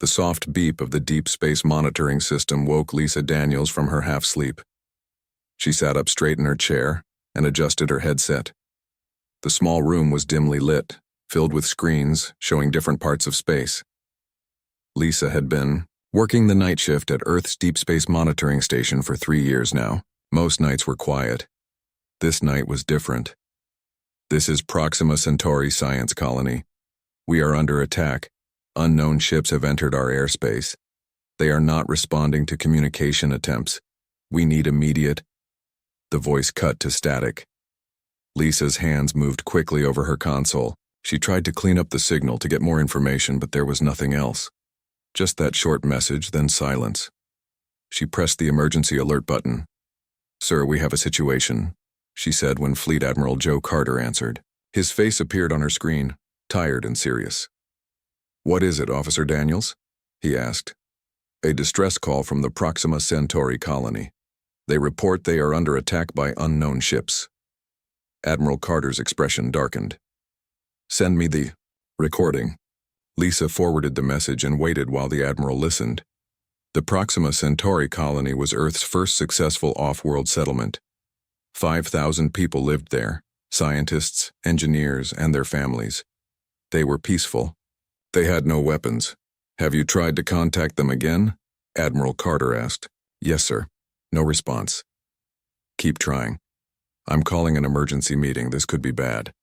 The soft beep of the deep space monitoring system woke Lisa Daniels from her half-sleep. She sat up straight in her chair and adjusted her headset. The small room was dimly lit, filled with screens showing different parts of space. Lisa had been working the night shift at Earth's Deep Space Monitoring Station for 3 years now. Most nights were quiet. This night was different. This is Proxima Centauri Science Colony. We are under attack. Unknown ships have entered our airspace. They are not responding to communication attempts. We need immediate. The voice cut to static. Lisa's hands moved quickly over her console. She tried to clean up the signal to get more information, but there was nothing else. Just that short message, then silence. She pressed the emergency alert button. "Sir, we have a situation," she said when Fleet Admiral Joe Carter answered. His face appeared on her screen, tired and serious. "What is it, Officer Daniels?" he asked. "A distress call from the Proxima Centauri colony. They report they are under attack by unknown ships." Admiral Carter's expression darkened. "Send me the recording." Lisa forwarded the message and waited while the Admiral listened. The Proxima Centauri colony was Earth's first successful off-world settlement. 5,000 people lived there, scientists, engineers, and their families. They were peaceful. They had no weapons. "Have you tried to contact them again?" Admiral Carter asked. "Yes, sir." No response. "Keep trying. I'm calling an emergency meeting. This could be bad."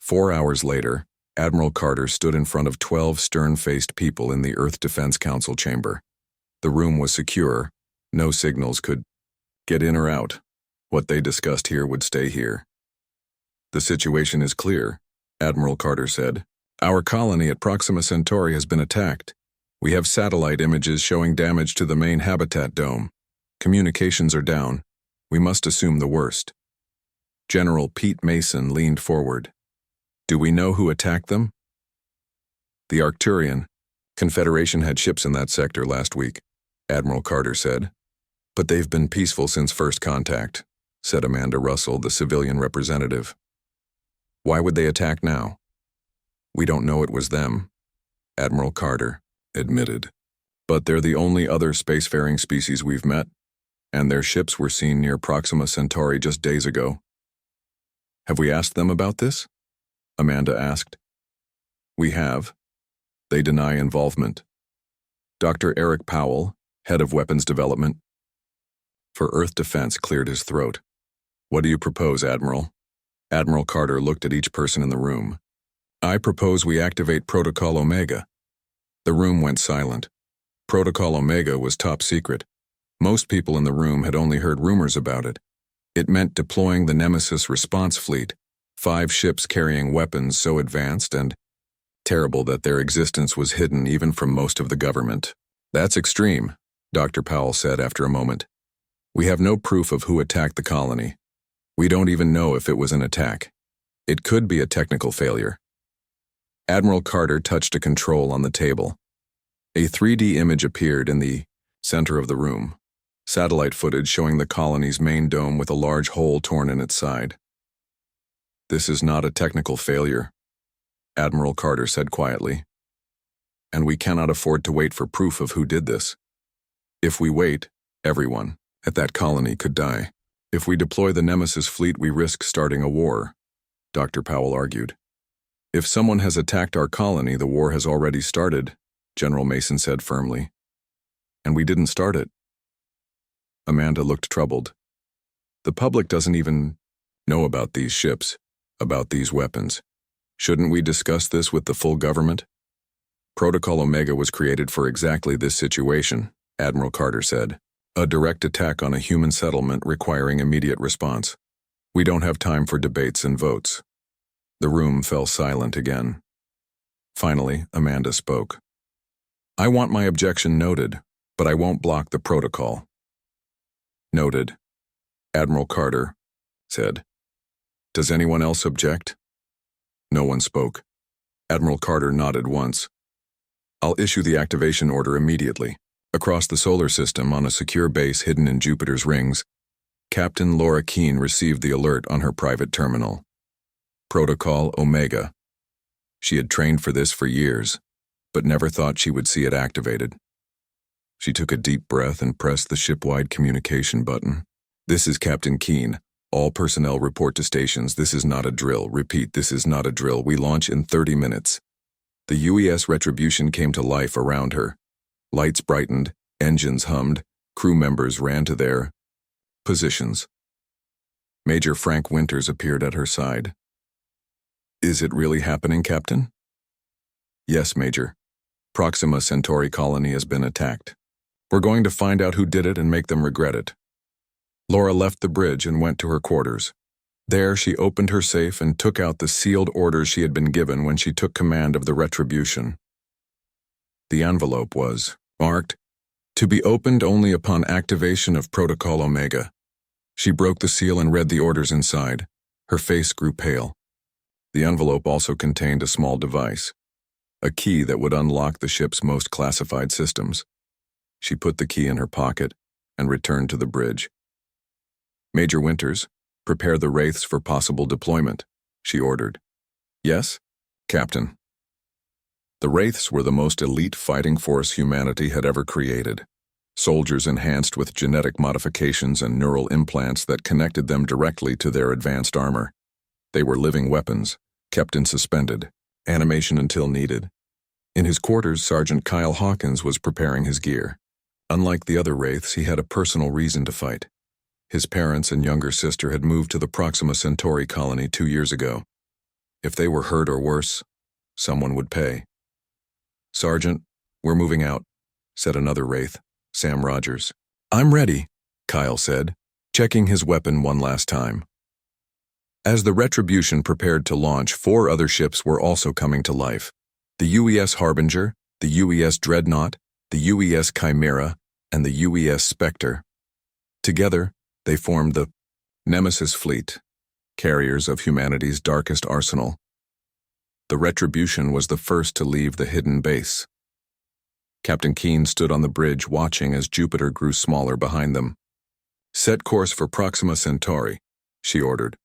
4 hours later, Admiral Carter stood in front of 12 stern-faced people in the Earth Defense Council chamber. The room was secure. No signals could get in or out. What they discussed here would stay here. "The situation is clear," Admiral Carter said. "Our colony at Proxima Centauri has been attacked. We have satellite images showing damage to the main habitat dome. Communications are down. We must assume the worst." General Pete Mason leaned forward. "Do we know who attacked them?" "The Arcturian. Confederation had ships in that sector last week," Admiral Carter said. "But they've been peaceful since first contact," said Amanda Russell, the civilian representative. "Why would they attack now?" "We don't know it was them," Admiral Carter admitted. "But they're the only other spacefaring species we've met, and their ships were seen near Proxima Centauri just days ago." "Have we asked them about this?" Amanda asked. "We have. They deny involvement." Dr. Eric Powell, head of weapons development for Earth Defense, cleared his throat. "What do you propose, Admiral?" Admiral Carter looked at each person in the room. "I propose we activate Protocol Omega." The room went silent. Protocol Omega was top secret. Most people in the room had only heard rumors about it. It meant deploying the Nemesis response fleet, 5 ships carrying weapons so advanced and terrible that their existence was hidden even from most of the government. "That's extreme," Dr. Powell said after a moment. "We have no proof of who attacked the colony. We don't even know if it was an attack. It could be a technical failure." Admiral Carter touched a control on the table. A 3D image appeared in the center of the room. Satellite footage showing the colony's main dome with a large hole torn in its side. "This is not a technical failure," Admiral Carter said quietly. "And we cannot afford to wait for proof of who did this. If we wait, everyone at that colony could die. If we deploy the Nemesis fleet, we risk starting a war," Dr. Powell argued. "If someone has attacked our colony, the war has already started," General Mason said firmly. "And we didn't start it." Amanda looked troubled. "The public doesn't even know about these ships, about these weapons. Shouldn't we discuss this with the full government?" "Protocol Omega was created for exactly this situation," Admiral Carter said. "A direct attack on a human settlement requiring immediate response. We don't have time for debates and votes." The room fell silent again. Finally, Amanda spoke. "I want my objection noted, but I won't block the protocol." "Noted," Admiral Carter said. "Does anyone else object?" No one spoke. Admiral Carter nodded once. "I'll issue the activation order immediately." Across the solar system, on a secure base hidden in Jupiter's rings, Captain Laura Keene received the alert on her private terminal. Protocol Omega. She had trained for this for years, but never thought she would see it activated. She took a deep breath and pressed the ship-wide communication button. "This is Captain Keen. All personnel report to stations. This is not a drill. Repeat, this is not a drill. We launch in 30 minutes. The UES Retribution came to life around her. Lights brightened, engines hummed, crew members ran to their positions. Major Frank Winters appeared at her side. "Is it really happening, Captain?" "Yes, Major. Proxima Centauri colony has been attacked. We're going to find out who did it and make them regret it." Laura left the bridge and went to her quarters. There she opened her safe and took out the sealed orders she had been given when she took command of the Retribution. The envelope was marked, "To be opened only upon activation of Protocol Omega." She broke the seal and read the orders inside. Her face grew pale. The envelope also contained a small device, a key that would unlock the ship's most classified systems. She put the key in her pocket and returned to the bridge. "Major Winters, prepare the Wraiths for possible deployment," she ordered. "Yes, Captain." The Wraiths were the most elite fighting force humanity had ever created. Soldiers enhanced with genetic modifications and neural implants that connected them directly to their advanced armor. They were living weapons, kept in suspended animation until needed. In his quarters, Sergeant Kyle Hawkins was preparing his gear. Unlike the other Wraiths, he had a personal reason to fight. His parents and younger sister had moved to the Proxima Centauri colony 2 years ago. If they were hurt or worse, someone would pay. "Sergeant, we're moving out," said another Wraith, Sam Rogers. "I'm ready," Kyle said, checking his weapon one last time. As the Retribution prepared to launch, 4 other ships were also coming to life. The UES Harbinger, the UES Dreadnought, the UES Chimera, and the UES Spectre. Together, they formed the Nemesis Fleet, carriers of humanity's darkest arsenal. The Retribution was the first to leave the hidden base. Captain Keen stood on the bridge watching as Jupiter grew smaller behind them. "Set course for Proxima Centauri," she ordered.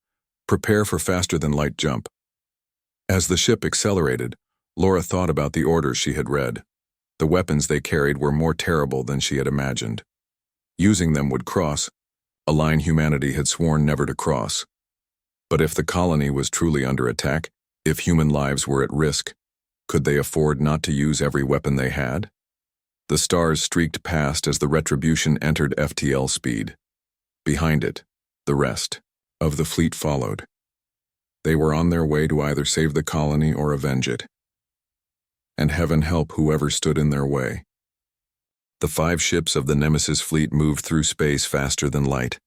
"Prepare for faster-than-light jump." As the ship accelerated, Laura thought about the orders she had read. The weapons they carried were more terrible than she had imagined. Using them would cross a line humanity had sworn never to cross. But if the colony was truly under attack, if human lives were at risk, could they afford not to use every weapon they had? The stars streaked past as the Retribution entered FTL speed. Behind it, the rest of the fleet followed. They were on their way to either save the colony or avenge it. And heaven help whoever stood in their way. The 5 ships of the Nemesis fleet moved through space faster than light.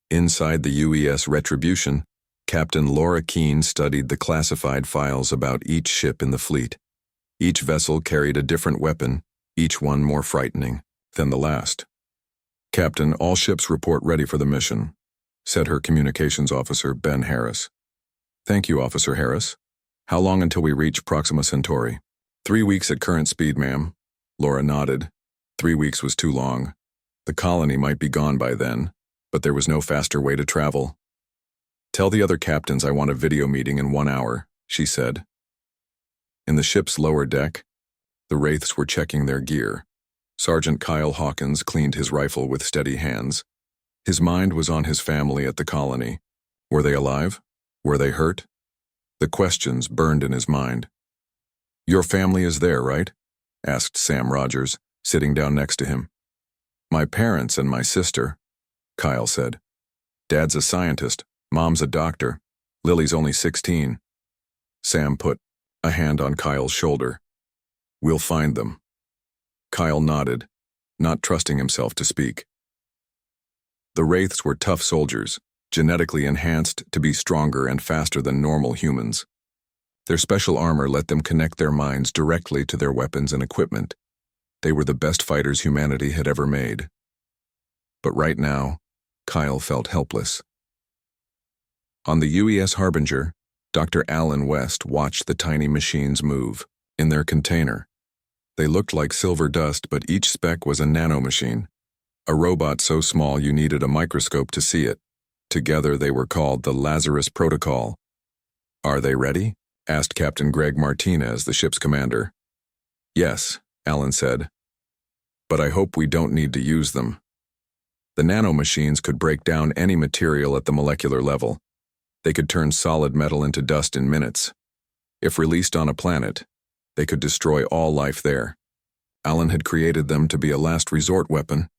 Inside the UES Retribution, Captain Laura Keen studied the classified files about each ship in the fleet. Each vessel carried a different weapon, each one more frightening than the last. "Captain, all ships report ready for the mission," said her communications officer, Ben Harris. "Thank you, Officer Harris. How long until we reach Proxima Centauri?" 3 weeks at current speed, ma'am." Laura nodded. 3 weeks was too long. The colony might be gone by then, but there was no faster way to travel. "Tell the other captains I want a video meeting in 1 hour," she said. In the ship's lower deck, the Wraiths were checking their gear. Sergeant Kyle Hawkins cleaned his rifle with steady hands. His mind was on his family at the colony. Were they alive? Were they hurt? The questions burned in his mind. "Your family is there, right?" asked Sam Rogers, sitting down next to him. "My parents and my sister," Kyle said. "Dad's a scientist, Mom's a doctor, Lily's only 16. Sam put a hand on Kyle's shoulder. "We'll find them." Kyle nodded, not trusting himself to speak. The Wraiths were tough soldiers, genetically enhanced to be stronger and faster than normal humans. Their special armor let them connect their minds directly to their weapons and equipment. They were the best fighters humanity had ever made. But right now, Kyle felt helpless. On the UES Harbinger, Dr. Alan West watched the tiny machines move. In their container, they looked like silver dust, but each speck was a nanomachine, a robot so small you needed a microscope to see it. Together they were called the Lazarus Protocol. "Are they ready?" asked Captain Greg Martinez, the ship's commander. Yes, Alan said. But I hope we don't need to use them. The nanomachines could break down any material at the molecular level. They could turn solid metal into dust in minutes. If released on a planet, they could destroy all life there. Alan had created them to be a last resort weapon.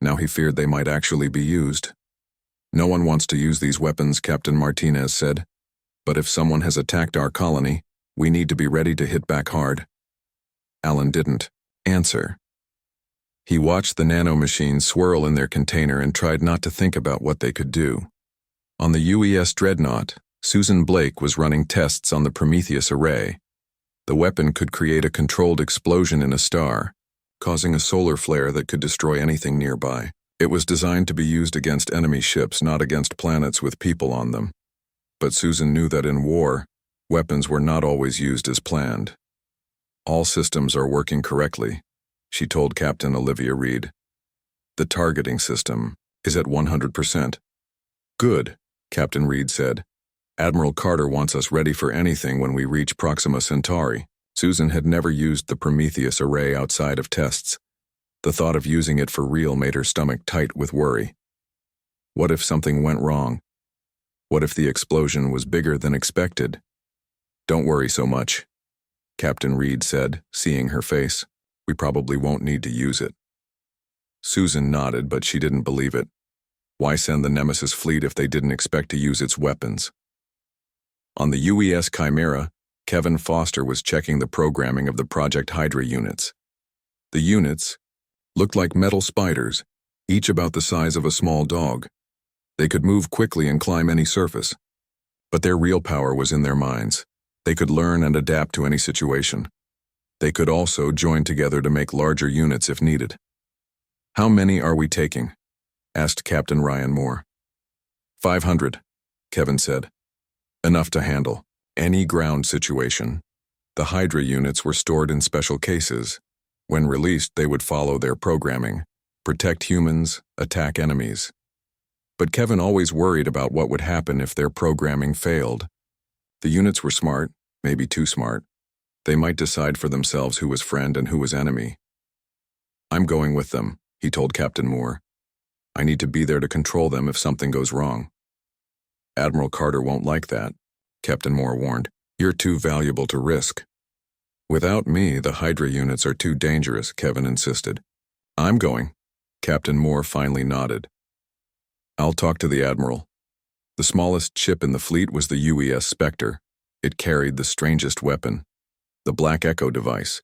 Now he feared they might actually be used. No one wants to use these weapons, Captain Martinez said. But if someone has attacked our colony, we need to be ready to hit back hard. Alan didn't answer. He watched the nanomachines swirl in their container and tried not to think about what they could do. On the UES Dreadnought, Susan Blake was running tests on the Prometheus array. The weapon could create a controlled explosion in a star, causing a solar flare that could destroy anything nearby. It was designed to be used against enemy ships, not against planets with people on them. But Susan knew that in war, weapons were not always used as planned. All systems are working correctly, she told Captain Olivia Reed. The targeting system is at 100%. Good, Captain Reed said. Admiral Carter wants us ready for anything when we reach Proxima Centauri. Susan had never used the Prometheus array outside of tests. The thought of using it for real made her stomach tight with worry. What if something went wrong? What if the explosion was bigger than expected? Don't worry so much, Captain Reed said, seeing her face. We probably won't need to use it. Susan nodded, but she didn't believe it. Why send the Nemesis fleet if they didn't expect to use its weapons? On the UES Chimera, Kevin Foster was checking the programming of the Project Hydra units. The units looked like metal spiders, each about the size of a small dog. They could move quickly and climb any surface. But their real power was in their minds. They could learn and adapt to any situation. They could also join together to make larger units if needed. How many are we taking? Asked Captain Ryan Moore. 500, Kevin said. Enough to handle any ground situation. The Hydra units were stored in special cases. When released, they would follow their programming, protect humans, attack enemies. But Kevin always worried about what would happen if their programming failed. The units were smart, maybe too smart. They might decide for themselves who was friend and who was enemy. I'm going with them, he told Captain Moore. I need to be there to control them if something goes wrong. Admiral Carter won't like that, Captain Moore warned. You're too valuable to risk. Without me, the Hydra units are too dangerous, Kevin insisted. I'm going. Captain Moore finally nodded. I'll talk to the Admiral. The smallest ship in the fleet was the UES Spectre. It carried the strangest weapon, the Black Echo device.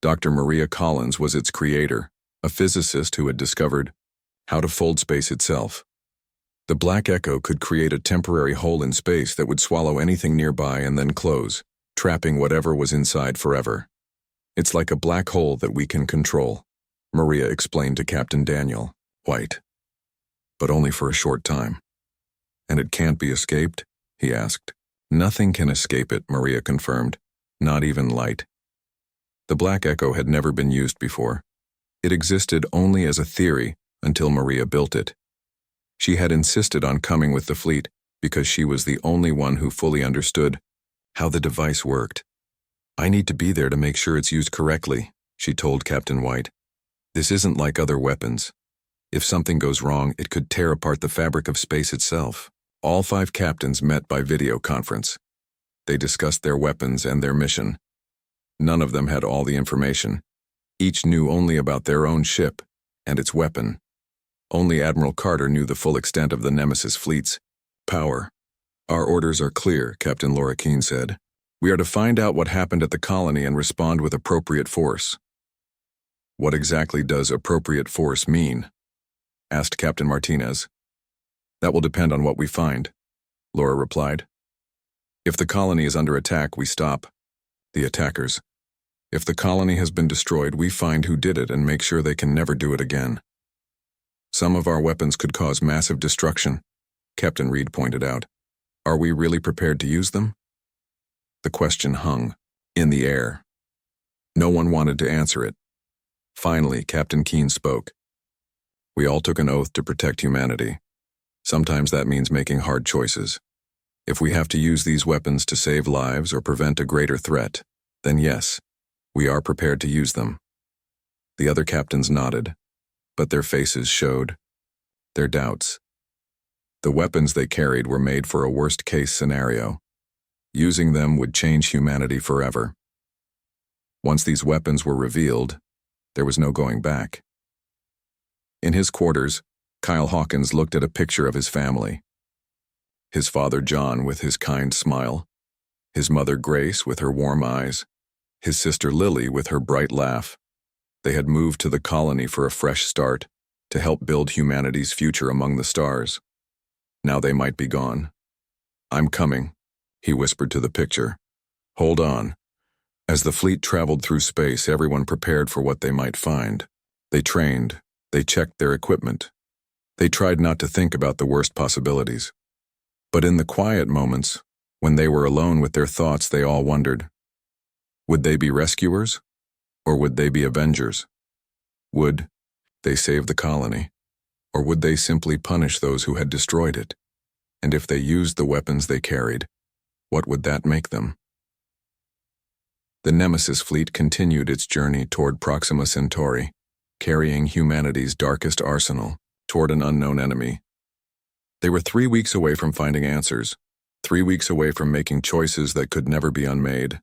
Dr. Maria Collins was its creator, a physicist who had discovered how to fold space itself. The Black Echo could create a temporary hole in space that would swallow anything nearby and then close, trapping whatever was inside forever. It's like a black hole that we can control, Maria explained to Captain Daniel White. But only for a short time. And it can't be escaped? He asked. Nothing can escape it, Maria confirmed. Not even light. The Black Echo had never been used before. It existed only as a theory until Maria built it. She had insisted on coming with the fleet because she was the only one who fully understood how the device worked. I need to be there to make sure it's used correctly, she told Captain White. This isn't like other weapons. If something goes wrong, it could tear apart the fabric of space itself. All 5 captains met by video conference. They discussed their weapons and their mission. None of them had all the information. Each knew only about their own ship and its weapon. Only Admiral Carter knew the full extent of the Nemesis fleet's power. Our orders are clear, Captain Laura Keene said. We are to find out what happened at the colony and respond with appropriate force. What exactly does appropriate force mean? Asked Captain Martinez. That will depend on what we find, Laura replied. If the colony is under attack, we stop the attackers. If the colony has been destroyed, we find who did it and make sure they can never do it again. Some of our weapons could cause massive destruction, Captain Reed pointed out. Are we really prepared to use them? The question hung in the air. No one wanted to answer it. Finally, Captain Keene spoke. We all took an oath to protect humanity. Sometimes that means making hard choices. If we have to use these weapons to save lives or prevent a greater threat, then yes, We are prepared to use them. The other captains nodded, but their faces showed their doubts. The weapons they carried were made for a worst-case scenario. Using them would change humanity forever. Once these weapons were revealed, there was no going back. In his quarters, Kyle Hawkins looked at a picture of his family. His father John with his kind smile, his mother Grace with her warm eyes, his sister Lily with her bright laugh. They had moved to the colony for a fresh start, to help build humanity's future among the stars. Now they might be gone. "I'm coming," he whispered to the picture. "Hold on." As the fleet traveled through space, everyone prepared for what they might find. They trained, they checked their equipment. They tried not to think about the worst possibilities. But in the quiet moments, when they were alone with their thoughts, they all wondered, would they be rescuers, or would they be avengers? Would they save the colony, or would they simply punish those who had destroyed it? And if they used the weapons they carried, what would that make them? The Nemesis fleet continued its journey toward Proxima Centauri, carrying humanity's darkest arsenal toward an unknown enemy. They were 3 weeks away from finding answers, 3 weeks away from making choices that could never be unmade.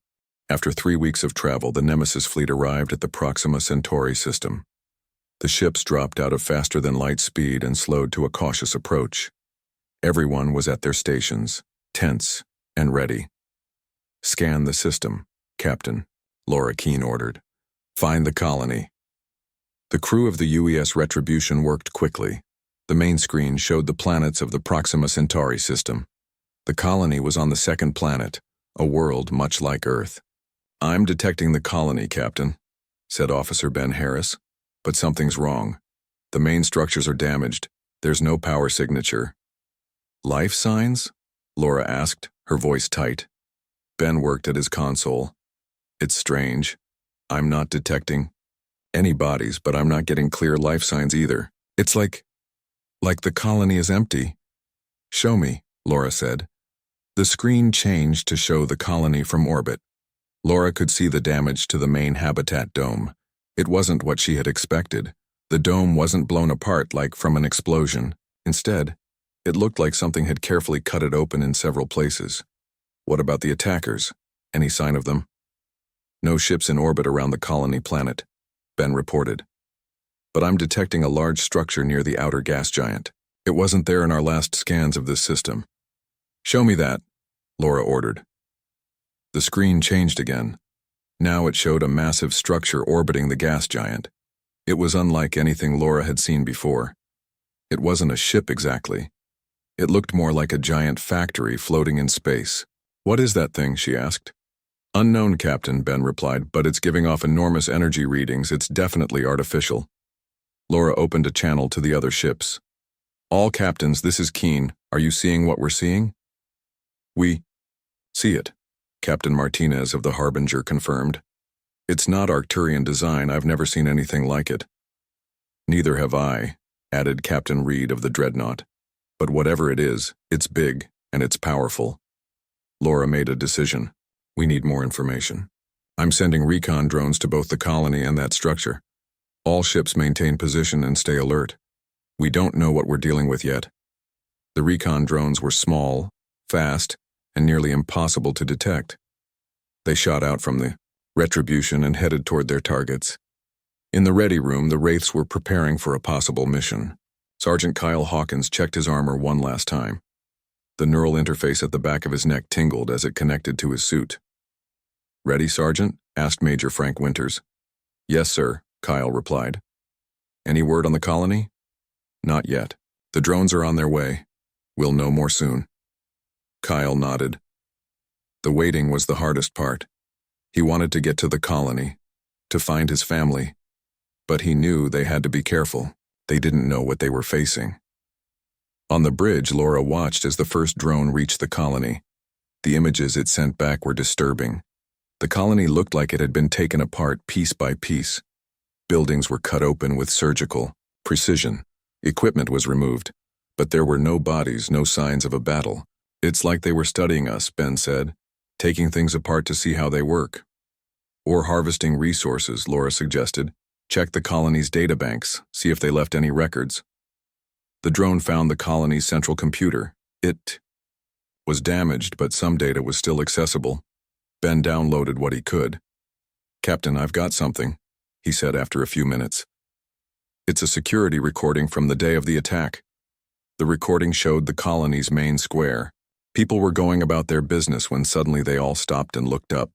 After 3 weeks of travel, the Nemesis fleet arrived at the Proxima Centauri system. The ships dropped out of faster-than-light speed and slowed to a cautious approach. Everyone was at their stations, tense and ready. "Scan the system, Captain," Laura Keene ordered. "Find the colony." The crew of the UES Retribution worked quickly. The main screen showed the planets of the Proxima Centauri system. The colony was on the second planet, a world much like Earth. "I'm detecting the colony, Captain," said Officer Ben Harris, "but something's wrong. The main structures are damaged. There's no power signature." "Life signs?" Laura asked, her voice tight. Ben worked at his console. "It's strange. I'm not detecting any bodies, but I'm not getting clear life signs either. It's like the colony is empty." "Show me," Laura said. The screen changed to show the colony from orbit. Laura could see the damage to the main habitat dome. It wasn't what she had expected. The dome wasn't blown apart like from an explosion. Instead, it looked like something had carefully cut it open in several places. "What about the attackers? Any sign of them?" "No ships in orbit around the colony planet," Ben reported. "But I'm detecting a large structure near the outer gas giant. It wasn't there in our last scans of this system." "Show me that," Laura ordered. The screen changed again. Now it showed a massive structure orbiting the gas giant. It was unlike anything Laura had seen before. It wasn't a ship exactly. It looked more like a giant factory floating in space. "What is that thing?" she asked. "Unknown, Captain," Ben replied, "but it's giving off enormous energy readings. It's definitely artificial." Laura opened a channel to the other ships. "All captains, this is Keene. Are you seeing what we're seeing?" "We see it," Captain Martinez of the Harbinger confirmed. "It's not Arcturian design. I've never seen anything like it." "Neither have I," added Captain Reed of the Dreadnought. "But whatever it is, it's big and it's powerful." Laura made a decision. "We need more information. I'm sending recon drones to both the colony and that structure. All ships maintain position and stay alert. We don't know what we're dealing with yet." The recon drones were small, fast, and nearly impossible to detect. They shot out from the Retribution and headed toward their targets. In the ready room, the Wraiths were preparing for a possible mission. Sergeant Kyle Hawkins checked his armor one last time. The neural interface at the back of his neck tingled as it connected to his suit. "Ready, Sergeant?" asked Major Frank Winters. "Yes, sir," Kyle replied. "Any word on the colony?" "Not yet. The drones are on their way. We'll know more soon." Kyle nodded. The waiting was the hardest part. He wanted to get to the colony, to find his family, but he knew they had to be careful. They didn't know what they were facing. On the bridge, Laura watched as the first drone reached the colony. The images it sent back were disturbing. The colony looked like it had been taken apart piece by piece. Buildings were cut open with surgical precision. Equipment was removed, but there were no bodies, no signs of a battle. "It's like they were studying us," Ben said, "taking things apart to see how they work." Or harvesting resources, Laura suggested. Check the colony's databanks, see if they left any records. The drone found the colony's central computer. It was damaged, but some data was still accessible. Ben downloaded what he could. "Captain, I've got something," he said after a few minutes. "It's a security recording from the day of the attack." The recording showed the colony's main square. People were going about their business when suddenly they all stopped and looked up.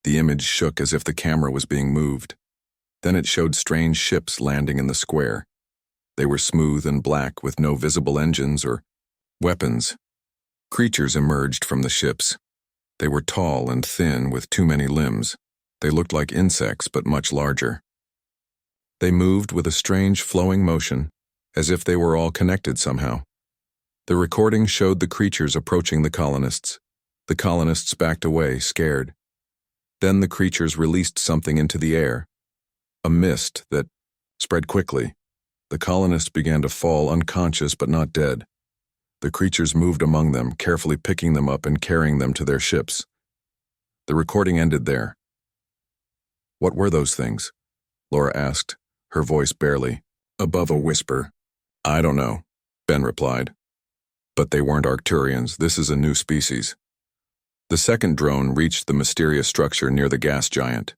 The image shook as if the camera was being moved. Then it showed strange ships landing in the square. They were smooth and black with no visible engines or weapons. Creatures emerged from the ships. They were tall and thin with too many limbs. They looked like insects but much larger. They moved with a strange flowing motion, as if they were all connected somehow. The recording showed the creatures approaching the colonists. The colonists backed away, scared. Then the creatures released something into the air, a mist that spread quickly. The colonists began to fall unconscious but not dead. The creatures moved among them, carefully picking them up and carrying them to their ships. The recording ended there. "What were those things?" Laura asked, her voice barely above a whisper. "I don't know," Ben replied. "But they weren't Arcturians. This is a new species." The second drone reached the mysterious structure near the gas giant.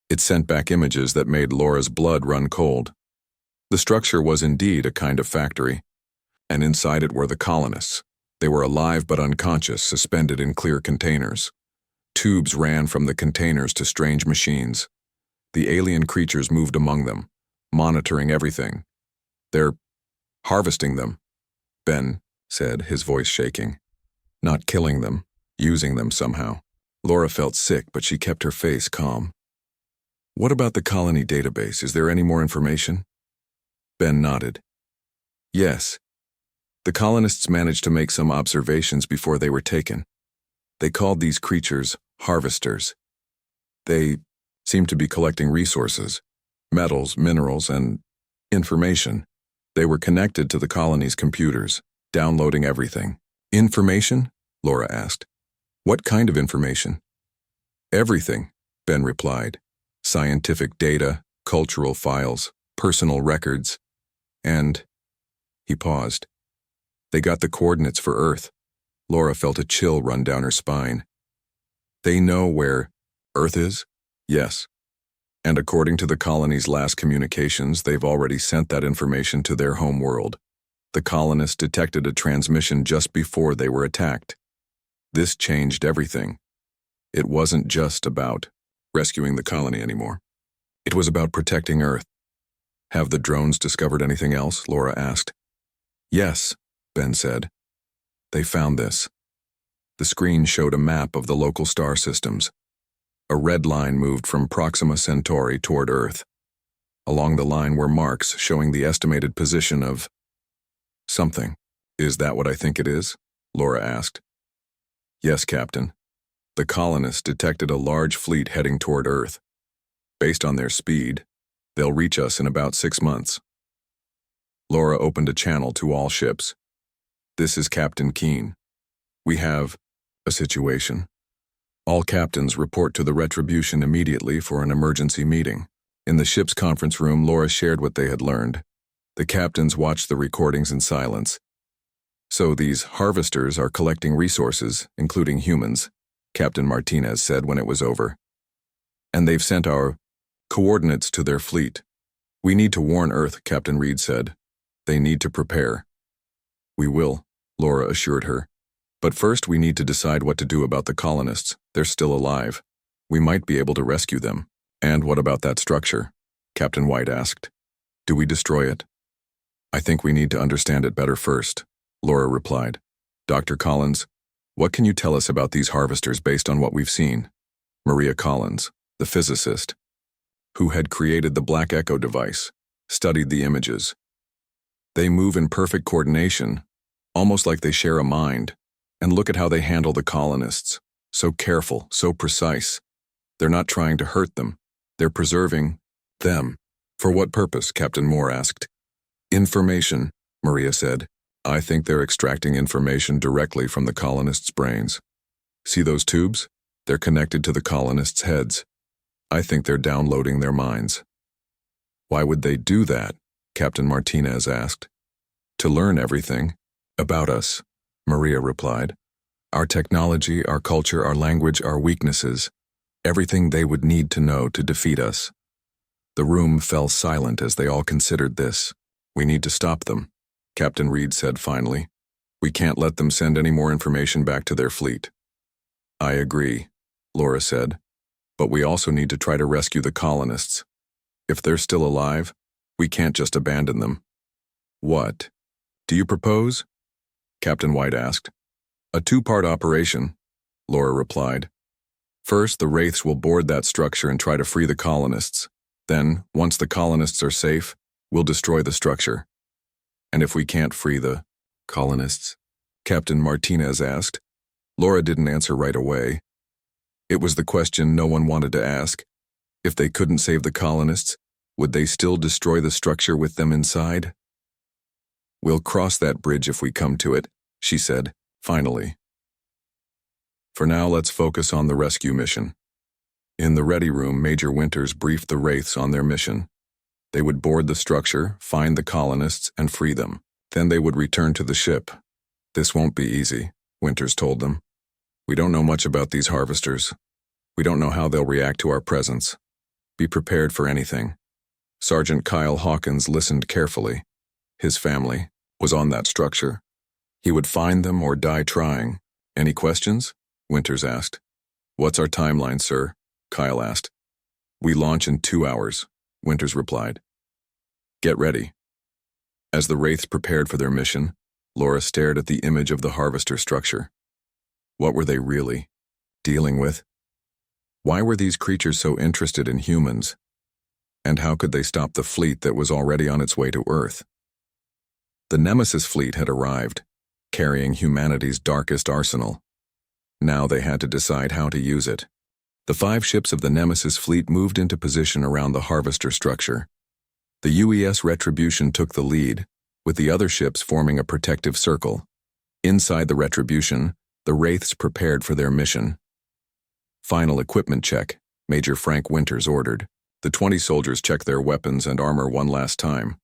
It sent back images that made Laura's blood run cold. The structure was indeed a kind of factory, and inside it were the colonists. They were alive but unconscious, suspended in clear containers. Tubes ran from the containers to strange machines. The alien creatures moved among them, monitoring everything. "They're harvesting them," Ben said, his voice shaking. "Not killing them, using them somehow." Laura felt sick, but she kept her face calm. "What about the colony database? Is there any more information?" Ben nodded. "Yes. The colonists managed to make some observations before they were taken. They called these creatures harvesters. They seemed to be collecting resources, metals, minerals, and information. They were connected to the colony's computers, downloading everything." "Information?" Laura asked. "What kind of information?" "Everything," Ben replied. "Scientific data, cultural files, personal records, and..." He paused. "They got the coordinates for Earth." Laura felt a chill run down her spine. "They know where Earth is?" "Yes. And according to the colony's last communications, they've already sent that information to their home world. The colonists detected a transmission just before they were attacked. This changed everything. It wasn't just about rescuing the colony anymore. It was about protecting Earth." "Have the drones discovered anything else?" Laura asked. "Yes," Ben said. "They found this." The screen showed a map of the local star systems. A red line moved from Proxima Centauri toward Earth. Along the line were marks showing the estimated position of something. "Is that what I think it is?" Laura asked. "Yes, Captain. The colonists detected a large fleet heading toward Earth. Based on their speed, they'll reach us in about 6 months." Laura opened a channel to all ships. "This is Captain Keene. We have a situation. All captains report to the Retribution immediately for an emergency meeting." In the ship's conference room, Laura shared what they had learned. The captains watched the recordings in silence. "So these harvesters are collecting resources, including humans," Captain Martinez said when it was over. "And they've sent our coordinates to their fleet. We need to warn Earth," Captain Reed said. "They need to prepare." "We will," Laura assured her. "But first we need to decide what to do about the colonists. They're still alive. We might be able to rescue them." "And what about that structure?" Captain White asked. "Do we destroy it?" "I think we need to understand it better first," Laura replied. "Dr. Collins, what can you tell us about these harvesters based on what we've seen?" Maria Collins, the physicist, who had created the Black Echo device, studied the images. "They move in perfect coordination, almost like they share a mind. And look at how they handle the colonists. So careful, so precise. They're not trying to hurt them. They're preserving them." "For what purpose?" Captain Moore asked. "Information," Maria said. "I think they're extracting information directly from the colonists' brains. See those tubes? They're connected to the colonists' heads. I think they're downloading their minds. Why would they do that? Captain Martinez asked. To learn everything about us, Maria replied. Our technology, our culture, our language, our weaknesses, everything they would need to know to defeat us. The room fell silent as they all considered this. We need to stop them, Captain Reed said finally. We can't let them send any more information back to their fleet. I agree, Laura said, but we also need to try to rescue the colonists. If they're still alive, we can't just abandon them. What do you propose? Captain White asked. A two-part operation, Laura replied. First, the Wraiths will board that structure and try to free the colonists. Then, once the colonists are safe, we'll destroy the structure. And if we can't free the colonists? Captain Martinez asked. Laura didn't answer right away. It was the question no one wanted to ask. If they couldn't save the colonists, would they still destroy the structure with them inside? We'll cross that bridge if we come to it, she said, finally. For now, let's focus on the rescue mission. In the ready room, Major Winters briefed the Wraiths on their mission. They would board the structure, find the colonists, and free them. Then they would return to the ship. This won't be easy, Winters told them. We don't know much about these harvesters. We don't know how they'll react to our presence. Be prepared for anything. Sergeant Kyle Hawkins listened carefully. His family was on that structure. He would find them or die trying. Any questions? Winters asked. What's our timeline, sir? Kyle asked. We launch in 2 hours, Winters replied. Get ready. As the Wraiths prepared for their mission, Laura stared at the image of the harvester structure. What were they really dealing with? Why were these creatures so interested in humans? And how could they stop the fleet that was already on its way to Earth? The Nemesis fleet had arrived, carrying humanity's darkest arsenal. Now they had to decide how to use it. The 5 ships of the Nemesis fleet moved into position around the harvester structure. The UES Retribution took the lead, with the other ships forming a protective circle. Inside the Retribution, the Wraiths prepared for their mission. Final equipment check, Major Frank Winters ordered. The 20 soldiers checked their weapons and armor one last time.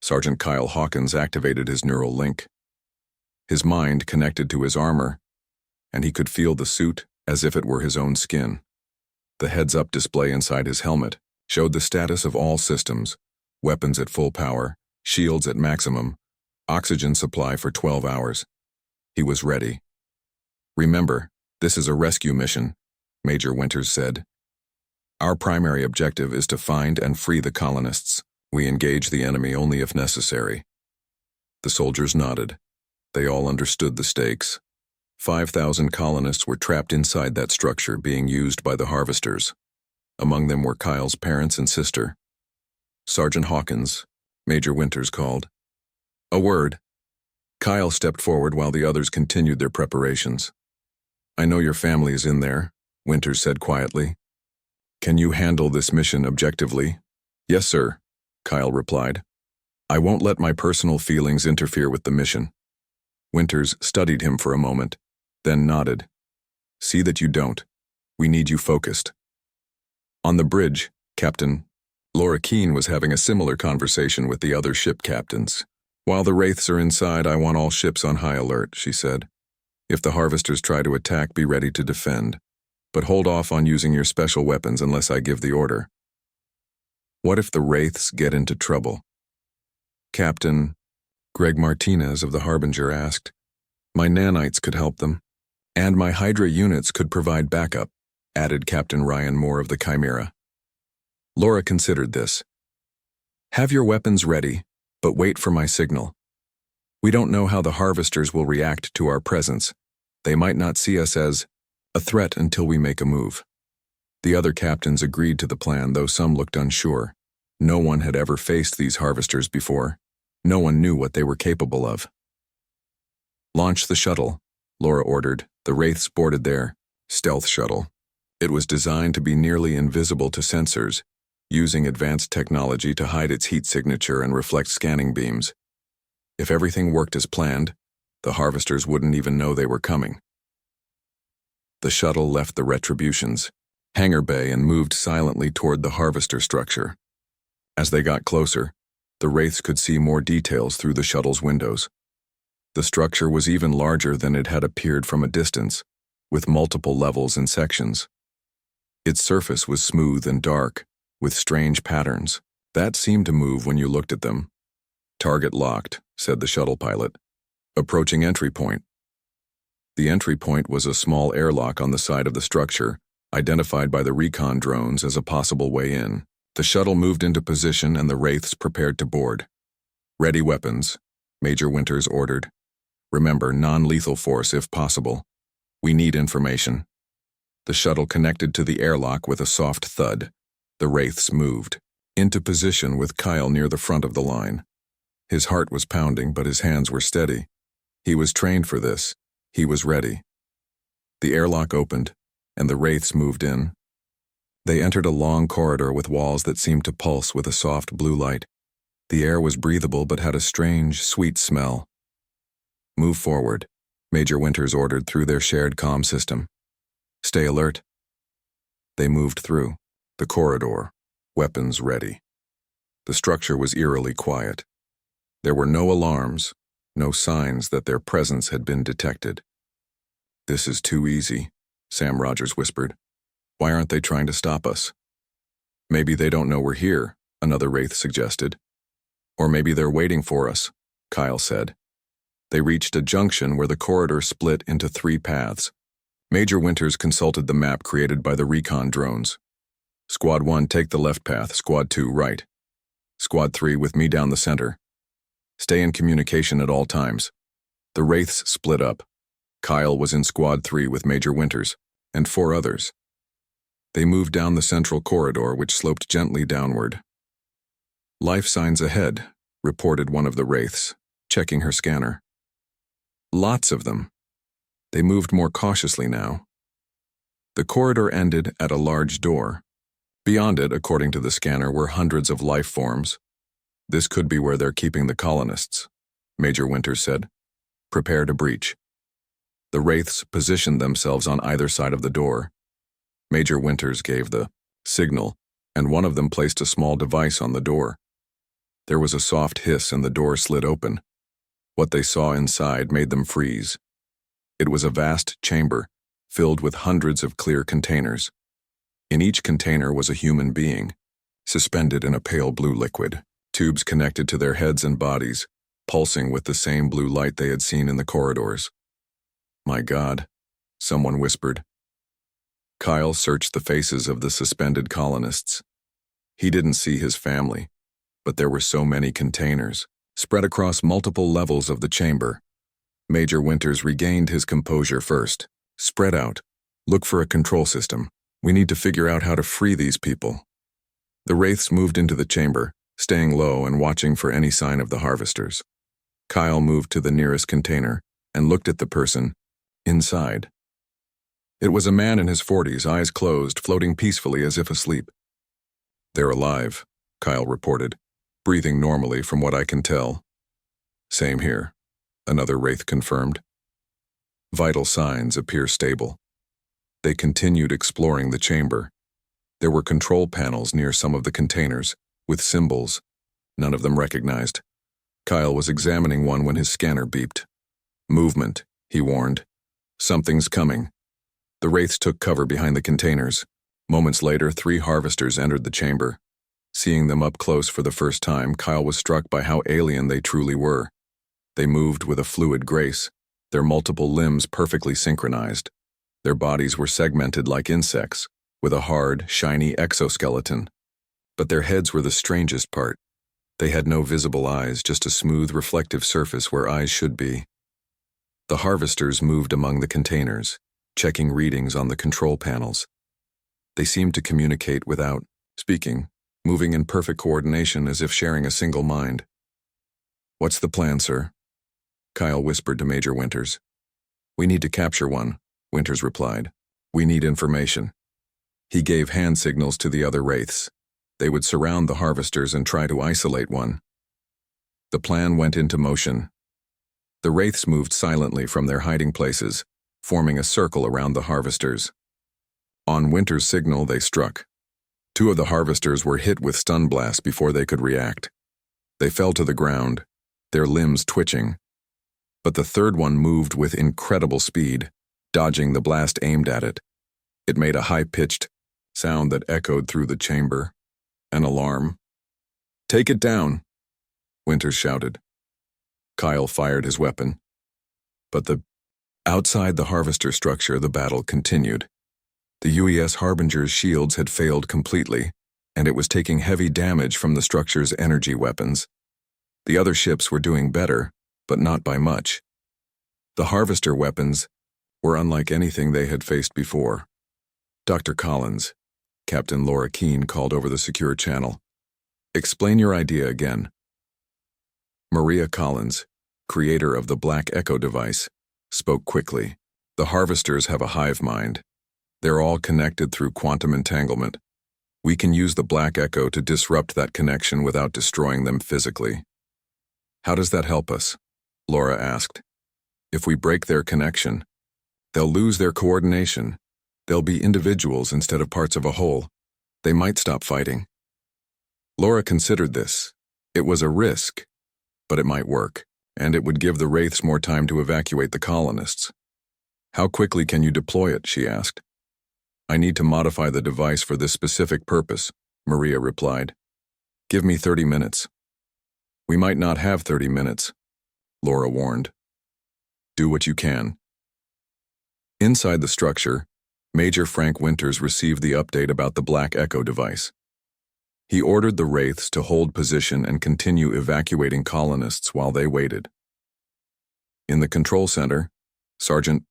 Sergeant Kyle Hawkins activated his neural link. His mind connected to his armor, and he could feel the suit as if it were his own skin. The heads-up display inside his helmet showed the status of all systems: weapons at full power, shields at maximum, oxygen supply for 12 hours. He was ready. Remember, this is a rescue mission, Major Winters said. Our primary objective is to find and free the colonists. We engage the enemy only if necessary. The soldiers nodded. They all understood the stakes. 5,000 colonists were trapped inside that structure being used by the harvesters. Among them were Kyle's parents and sister. Sergeant Hawkins, Major Winters called. A word. Kyle stepped forward while the others continued their preparations. I know your family is in there, Winters said quietly. Can you handle this mission objectively? Yes, sir, Kyle replied. I won't let my personal feelings interfere with the mission. Winters studied him for a moment, then nodded. See that you don't. We need you focused. On the bridge, Captain Laura Keene was having a similar conversation with the other ship captains. While the Wraiths are inside, I want all ships on high alert, she said. If the harvesters try to attack, be ready to defend. But hold off on using your special weapons unless I give the order. What if the Wraiths get into trouble? Captain Greg Martinez of the Harbinger asked. My nanites could help them, and my Hydra units could provide backup, added Captain Ryan Moore of the Chimera. Laura considered this. Have your weapons ready, but wait for my signal. We don't know how the harvesters will react to our presence. They might not see us as a threat until we make a move. The other captains agreed to the plan, though some looked unsure. No one had ever faced these harvesters before. No one knew what they were capable of. Launch the shuttle, Laura ordered. The Wraiths boarded their stealth shuttle. It was designed to be nearly invisible to sensors, using advanced technology to hide its heat signature and reflect scanning beams. If everything worked as planned, the harvesters wouldn't even know they were coming. The shuttle left the Retributions, hangar bay and moved silently toward the harvester structure. As they got closer, the wraiths could see more details through the shuttle's windows. The structure was even larger than it had appeared from a distance, with multiple levels and sections. Its surface was smooth and dark, with strange patterns that seemed to move when you looked at them. "Target locked," said the shuttle pilot. "Approaching entry point." The entry point was a small airlock on the side of the structure, identified by the recon drones as a possible way in. The shuttle moved into position and the wraiths prepared to board. "Ready weapons," Major Winters ordered. "Remember, non-lethal force if possible. We need information." The shuttle connected to the airlock with a soft thud. The wraiths moved into position with Kyle near the front of the line. His heart was pounding, but his hands were steady. He was trained for this. He was ready. The airlock opened, and the wraiths moved in. They entered a long corridor with walls that seemed to pulse with a soft blue light. The air was breathable but had a strange, sweet smell. "Move forward," Major Winters ordered through their shared comm system. "Stay alert." They moved through the corridor, weapons ready. The structure was eerily quiet. There were no alarms, no signs that their presence had been detected. "This is too easy," Sam Rogers whispered. "Why aren't they trying to stop us?" "Maybe they don't know we're here," another wraith suggested. "Or maybe they're waiting for us," Kyle said. They reached a junction where the corridor split into 3 paths. Major Winters consulted the map created by the recon drones. "Squad 1, take the left path, Squad 2, right. Squad 3, with me down the center. Stay in communication at all times." The wraiths split up. Kyle was in Squad 3 with Major Winters, and 4 others. They moved down the central corridor, which sloped gently downward. "Life signs ahead," reported one of the wraiths, checking her scanner. "Lots of them." They moved more cautiously now. The corridor ended at a large door. Beyond it, according to the scanner, were hundreds of life forms. "This could be where they're keeping the colonists," Major Winters said. "Prepare to breach." The wraiths positioned themselves on either side of the door. Major Winters gave the signal, and one of them placed a small device on the door. There was a soft hiss and the door slid open. What they saw inside made them freeze. It was a vast chamber, filled with hundreds of clear containers. In each container was a human being, suspended in a pale blue liquid, tubes connected to their heads and bodies, pulsing with the same blue light they had seen in the corridors. "My God," someone whispered. Kyle searched the faces of the suspended colonists. He didn't see his family, but there were so many containers, spread across multiple levels of the chamber. Major Winters regained his composure first. "Spread out. Look for a control system. We need to figure out how to free these people." The wraiths moved into the chamber, staying low and watching for any sign of the harvesters. Kyle moved to the nearest container and looked at the person inside. It was a man in his 40s, eyes closed, floating peacefully as if asleep. "They're alive," Kyle reported, "breathing normally from what I can tell." "Same here," another wraith confirmed. "Vital signs appear stable." They continued exploring the chamber. There were control panels near some of the containers, with symbols, none of them recognized. Kyle was examining one when his scanner beeped. "Movement," he warned. "Something's coming." The wraiths took cover behind the containers. Moments later, 3 harvesters entered the chamber. Seeing them up close for the first time, Kyle was struck by how alien they truly were. They moved with a fluid grace, their multiple limbs perfectly synchronized. Their bodies were segmented like insects, with a hard, shiny exoskeleton. But their heads were the strangest part. They had no visible eyes, just a smooth, reflective surface where eyes should be. The harvesters moved among the containers, checking readings on the control panels. They seemed to communicate without speaking, moving in perfect coordination as if sharing a single mind. "What's the plan, sir?" Kyle whispered to Major Winters. "We need to capture one," Winters replied. "We need information." He gave hand signals to the other wraiths. They would surround the harvesters and try to isolate one. The plan went into motion. The wraiths moved silently from their hiding places, forming a circle around the harvesters. On Winter's signal, they struck. Two of the harvesters were hit with stun blasts before they could react. They fell to the ground, their limbs twitching. But the third one moved with incredible speed, dodging the blast aimed at it. It made a high-pitched sound that echoed through the chamber. An alarm. "Take it down," Winters shouted. Kyle fired his weapon. But outside the harvester structure, the battle continued. The UES Harbinger's shields had failed completely, and it was taking heavy damage from the structure's energy weapons. The other ships were doing better, but not by much. The harvester weapons were unlike anything they had faced before. "Dr. Collins," Captain Laura Keene called over the secure channel. "Explain your idea again." Maria Collins, creator of the Black Echo device, spoke quickly. "The harvesters have a hive mind. They're all connected through quantum entanglement. We can use the Black Echo to disrupt that connection without destroying them physically." "How does that help us?" Laura asked. "If we break their connection, they'll lose their coordination. They'll be individuals instead of parts of a whole. They might stop fighting." Laura considered this. It was a risk, but it might work, and it would give the Wraiths more time to evacuate the colonists. "How quickly can you deploy it?" she asked. "I need to modify the device for this specific purpose," Maria replied. "Give me 30 minutes. "We might not have 30 minutes, Laura warned. "Do what you can." Inside the structure, Major Frank Winters received the update about the Black Echo device. He ordered the Wraiths to hold position and continue evacuating colonists while they waited. In the control center, Sergeant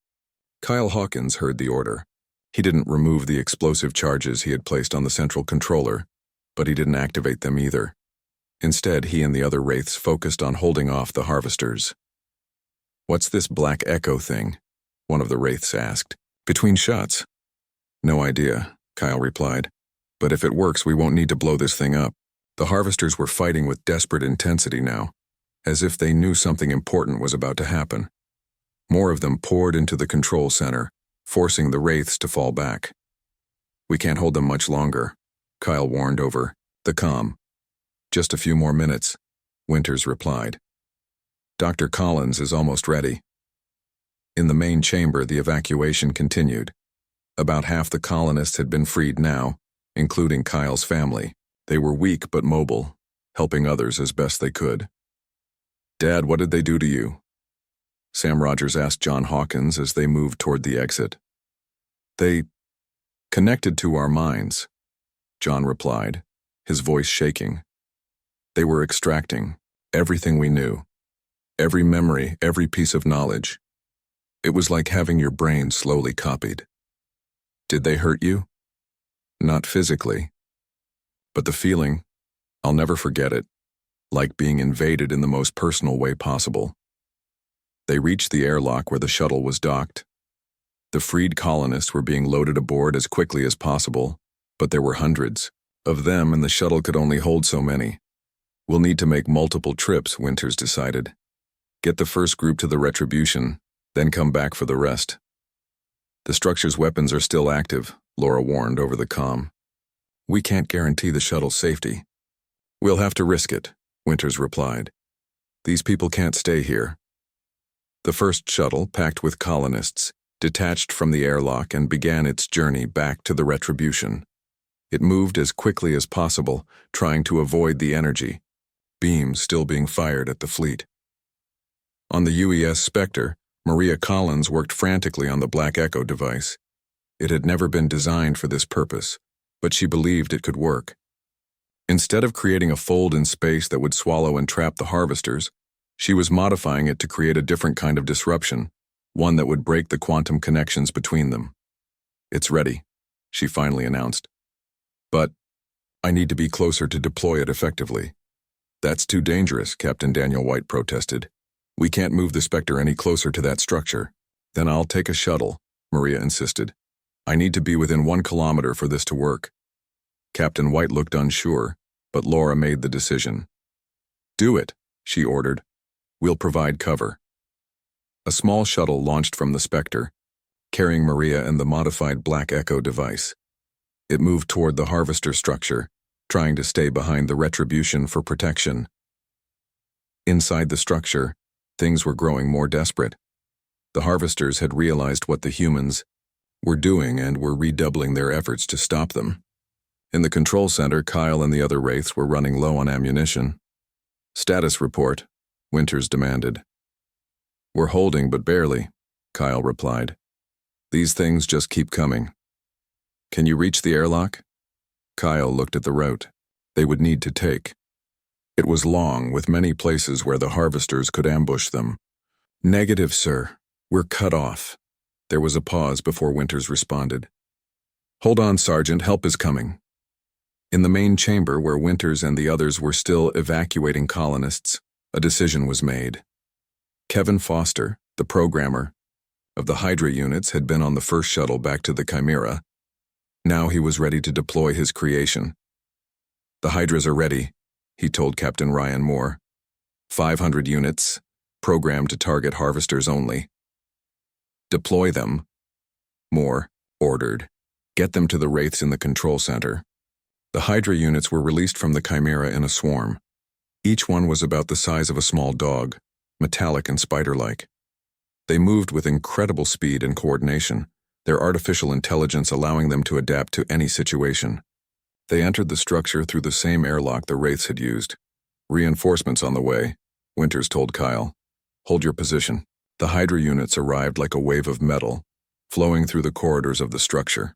Kyle Hawkins heard the order. He didn't remove the explosive charges he had placed on the central controller, but he didn't activate them either. Instead, he and the other Wraiths focused on holding off the harvesters. "What's this Black Echo thing?" one of the Wraiths asked. "Between shots." "No idea," Kyle replied. "But if it works, we won't need to blow this thing up." The harvesters were fighting with desperate intensity now, as if they knew something important was about to happen. More of them poured into the control center, forcing the Wraiths to fall back. "We can't hold them much longer," Kyle warned over the comm. "Just a few more minutes," Winters replied. "Dr. Collins is almost ready." In the main chamber, the evacuation continued. About half the colonists had been freed now, including Kyle's family. They were weak but mobile, helping others as best they could. "Dad, what did they do to you?" Sam Rogers asked John Hawkins as they moved toward the exit. "They connected to our minds," John replied, his voice shaking. "They were extracting everything we knew, every memory, every piece of knowledge. It was like having your brain slowly copied." "Did they hurt you?" "Not physically. But the feeling, I'll never forget it, like being invaded in the most personal way possible." They reached the airlock where the shuttle was docked. The freed colonists were being loaded aboard as quickly as possible, but there were hundreds of them and the shuttle could only hold so many. "We'll need to make multiple trips," Winters decided. "Get the first group to the Retribution, then come back for the rest." "The structure's weapons are still active," Laura warned over the comm. "We can't guarantee the shuttle's safety." "We'll have to risk it," Winters replied. "These people can't stay here." The first shuttle, packed with colonists, detached from the airlock and began its journey back to the Retribution. It moved as quickly as possible, trying to avoid the energy, beams still being fired at the fleet. On the UES Spectre, Maria Collins worked frantically on the Black Echo device. It had never been designed for this purpose, but she believed it could work. Instead of creating a fold in space that would swallow and trap the harvesters, she was modifying it to create a different kind of disruption, one that would break the quantum connections between them. "It's ready," she finally announced. "But I need to be closer to deploy it effectively." "That's too dangerous," Captain Daniel White protested. "We can't move the Spectre any closer to that structure." "Then I'll take a shuttle," Maria insisted. "I need to be within 1 kilometer for this to work." Captain White looked unsure, but Laura made the decision. "Do it," she ordered. "We'll provide cover." A small shuttle launched from the Spectre. carrying Maria and the modified Black Echo device. It moved toward the harvester structure, trying to stay behind the retribution for protection. Inside the structure, things were growing more desperate. The harvesters had realized what the humans were doing and were redoubling their efforts to stop them. In the control center, Kyle and the other wraiths were running low on ammunition. "Status report," Winters demanded. "We're holding, but barely," Kyle replied. "These things just keep coming." "Can you reach the airlock?" Kyle looked at the route they would need to take. It was long, with many places where the harvesters could ambush them. "Negative, sir. We're cut off." There was a pause before Winters responded. "Hold on, Sergeant. Help is coming." In the main chamber, where Winters and the others were still evacuating colonists, a decision was made. Kevin Foster, the programmer of the Hydra units, had been on the first shuttle back to the Chimera. Now he was ready to deploy his creation. "The Hydras are ready," he told Captain Ryan Moore. 500 units, programmed to target harvesters only. "Deploy them," Moore ordered. "Get them to the wraiths in the control center." The Hydra units were released from the Chimera in a swarm. Each one was about the size of a small dog, metallic and spider-like. They moved with incredible speed and coordination, their artificial intelligence allowing them to adapt to any situation. They entered the structure through the same airlock the wraiths had used. "Reinforcements on the way," Winters told Kyle. "Hold your position." The Hydra units arrived like a wave of metal, flowing through the corridors of the structure.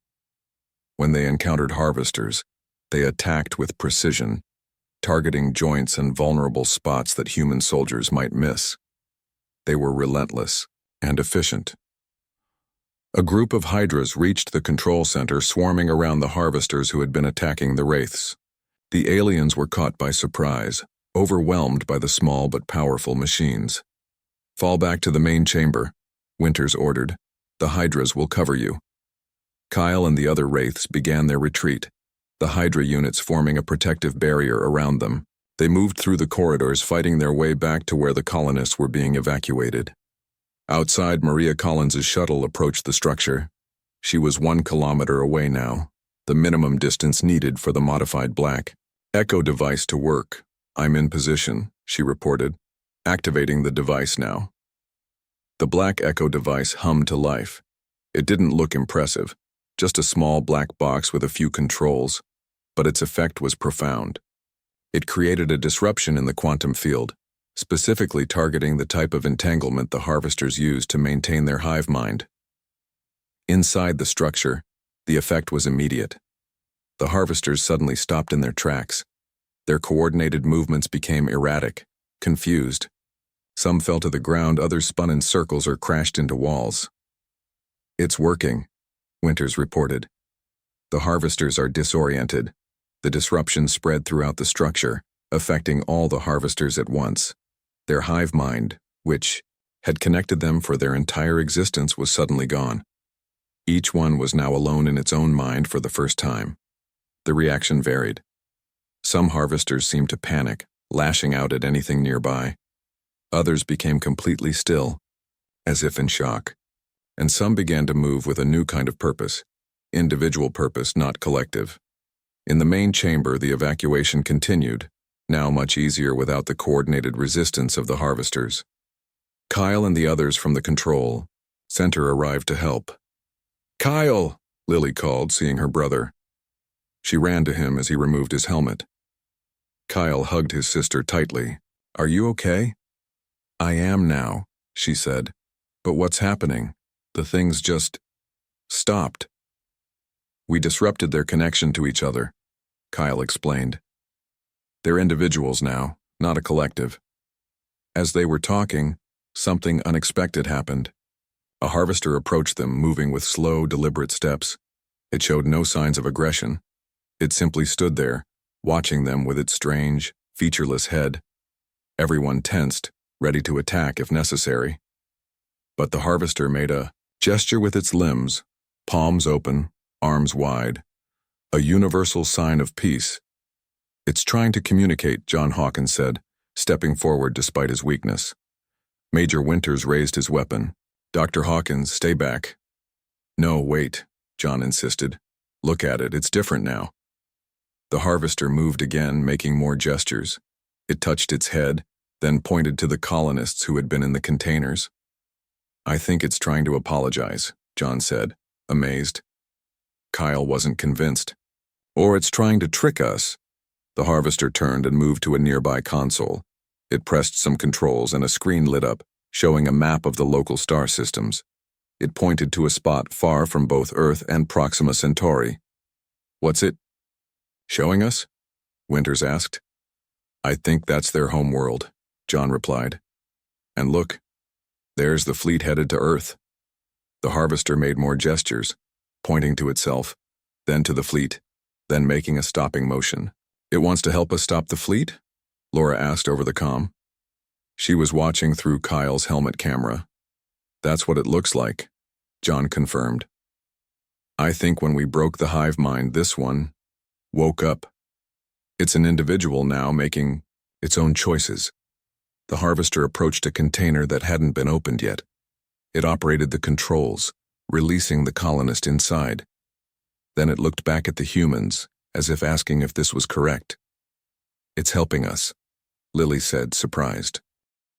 When they encountered harvesters, they attacked with precision, targeting joints and vulnerable spots that human soldiers might miss. They were relentless and efficient. A group of Hydras reached the control center, swarming around the harvesters who had been attacking the wraiths. The aliens were caught by surprise, overwhelmed by the small but powerful machines. "Fall back to the main chamber," Winters ordered. "The Hydras will cover you." Kyle and the other wraiths began their retreat, the Hydra units forming a protective barrier around them. They moved through the corridors, fighting their way back to where the colonists were being evacuated. Outside, Maria Collins's shuttle approached the structure. She was 1 kilometer away now, the minimum distance needed for the modified Black Echo device to work. "I'm in position," she reported, activating the device now. The Black Echo device hummed to life. It didn't look impressive, just a small black box with a few controls, but its effect was profound. It created a disruption in the quantum field, specifically targeting the type of entanglement the harvesters used to maintain their hive mind. Inside the structure, the effect was immediate. The harvesters suddenly stopped in their tracks. Their coordinated movements became erratic, confused. Some fell to the ground, others spun in circles or crashed into walls. "It's working," Winters reported. "The harvesters are disoriented." The disruption spread throughout the structure, affecting all the harvesters at once. Their hive mind, which had connected them for their entire existence, was suddenly gone. Each one was now alone in its own mind for the first time. The reaction varied. Some harvesters seemed to panic, lashing out at anything nearby. Others became completely still, as if in shock. And some began to move with a new kind of purpose, individual purpose, not collective. In the main chamber, the evacuation continued, now much easier without the coordinated resistance of the harvesters. Kyle and the others from the control center arrived to help. "Kyle!" Lily called, seeing her brother. She ran to him as he removed his helmet. Kyle hugged his sister tightly. "Are you okay?" "I am now," she said. "But what's happening? The things just stopped." "We disrupted their connection to each other," Kyle explained. "They're individuals now, not a collective." As they were talking, something unexpected happened. A harvester approached them, moving with slow, deliberate steps. It showed no signs of aggression. It simply stood there, watching them with its strange, featureless head. Everyone tensed, ready to attack if necessary. But the harvester made a gesture with its limbs, palms open, arms wide. A universal sign of peace. "It's trying to communicate," John Hawkins said, stepping forward despite his weakness. Major Winters raised his weapon. "Dr. Hawkins, stay back." No, wait, John insisted. Look at it, it's different now. The harvester moved again, making more gestures. It touched its head, then pointed to the colonists who had been in the containers. I think it's trying to apologize, John said, amazed. Kyle wasn't convinced. Or it's trying to trick us. The harvester turned and moved to a nearby console. It pressed some controls and a screen lit up, showing a map of the local star systems. It pointed to a spot far from both Earth and Proxima Centauri. What's it showing us? Winters asked. I think that's their homeworld, John replied. And look, there's the fleet headed to Earth. The harvester made more gestures, pointing to itself, then to the fleet, then making a stopping motion. It wants to help us stop the fleet? Laura asked over the comm. She was watching through Kyle's helmet camera. That's what it looks like, John confirmed. I think when we broke the hive mind, this one woke up. It's an individual now making its own choices. The harvester approached a container that hadn't been opened yet. It operated the controls, releasing the colonist inside. Then it looked back at the humans, as if asking if this was correct. It's helping us, Lily said, surprised.